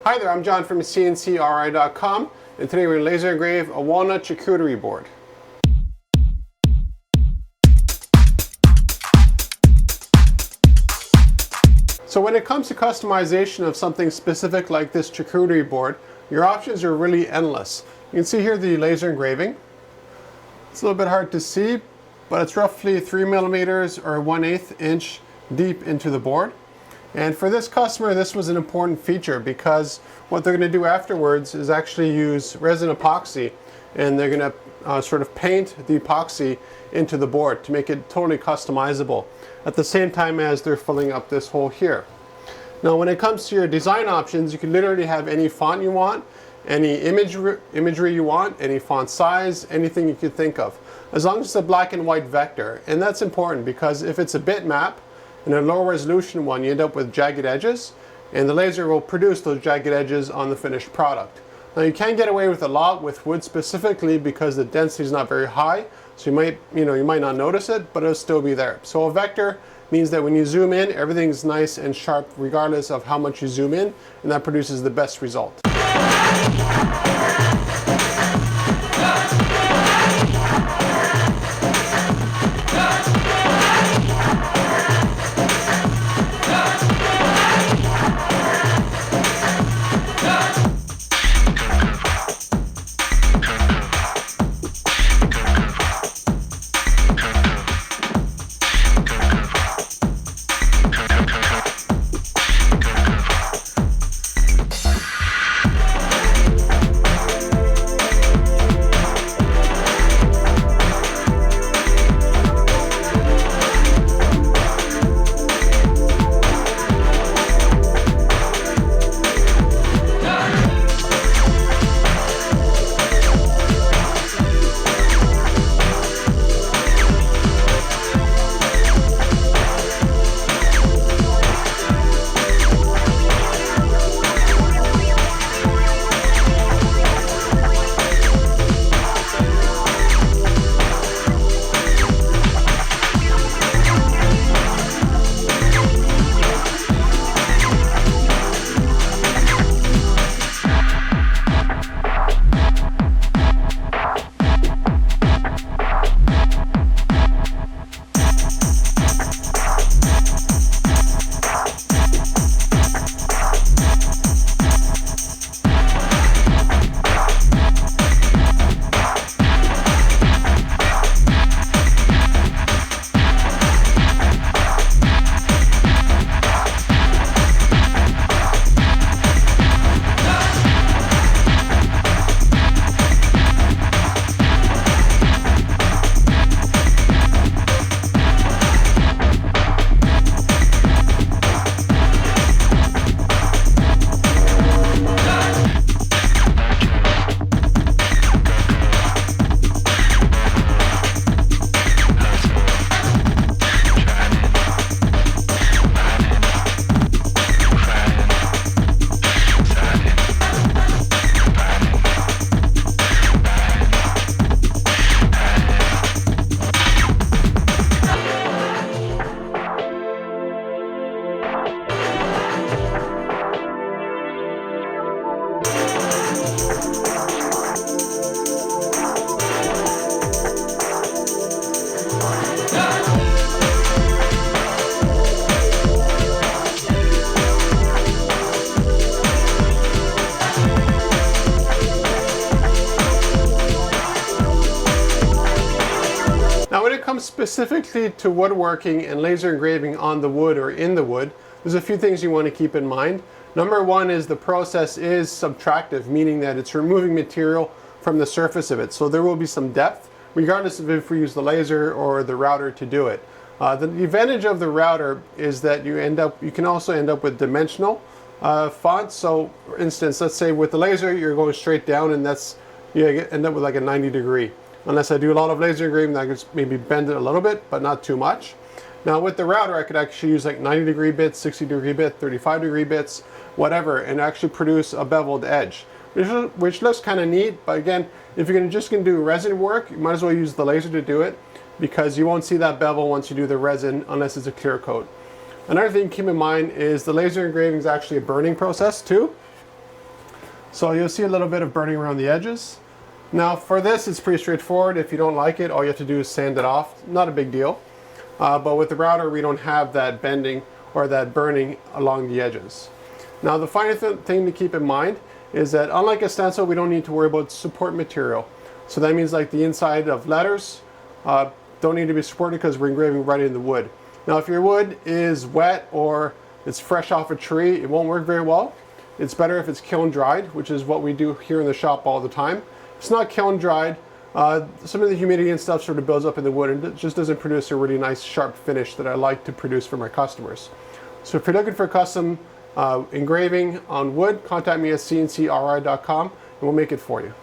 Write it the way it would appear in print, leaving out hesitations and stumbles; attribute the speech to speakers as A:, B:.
A: Hi there, I'm John from CNCKing.com, and today we're going to laser engrave a walnut charcuterie board. So when it comes to customization of something specific like this charcuterie board, your options are really endless. You can see here the laser engraving. It's a little bit hard to see, but it's roughly 3 millimeters or 1/8 inch deep into the board. And for this customer, this was an important feature because what they're going to do afterwards is actually use resin epoxy, and they're going to sort of paint the epoxy into the board to make it totally customizable at the same time as they're filling up this hole here. Now when it comes to your design options, you can literally have any font you want, any imagery you want, any font size, anything you could think of, as long as it's a black and white vector. And that's important because if it's a bitmap, in a lower resolution one, you end up with jagged edges, and the laser will produce those jagged edges on the finished product. Now you can get away with a lot with wood specifically because the density is not very high, so you might not notice it, but it'll still be there. So a vector means that when you zoom in, everything's nice and sharp regardless of how much you zoom in, and that produces the best result. Now when it comes specifically to woodworking and laser engraving on the wood or in the wood, there's a few things you want to keep in mind. Number one is the process is subtractive, meaning that it's removing material from the surface of it. So there will be some depth, regardless of if we use the laser or the router to do it. The advantage of the router is that you can also end up with dimensional fonts. So for instance, let's say with the laser, you're going straight down, and you end up with like a 90-degree. Unless I do a lot of laser engraving, I could maybe bend it a little bit, but not too much. Now with the router, I could actually use like 90-degree bits, 60-degree bits, 35-degree bits, whatever, and actually produce a beveled edge, which looks kind of neat. But again, if you're just going to do resin work, you might as well use the laser to do it, because you won't see that bevel once you do the resin unless it's a clear coat. Another thing to keep in mind is the laser engraving is actually a burning process too. So you'll see a little bit of burning around the edges. Now for this, it's pretty straightforward. If you don't like it, all you have to do is sand it off. Not a big deal. But with the router, we don't have that bending or that burning along the edges. Now the final thing to keep in mind is that unlike a stencil, we don't need to worry about support material. So that means like the inside of letters don't need to be supported because we're engraving right in the wood. Now if your wood is wet or it's fresh off a tree, it won't work very well. It's better if it's kiln dried, which is what we do here in the shop all the time. If it's not kiln dried, some of the humidity and stuff sort of builds up in the wood and it just doesn't produce a really nice sharp finish that I like to produce for my customers. So if you're looking for custom engraving on wood, contact me at CNCKing.com and we'll make it for you.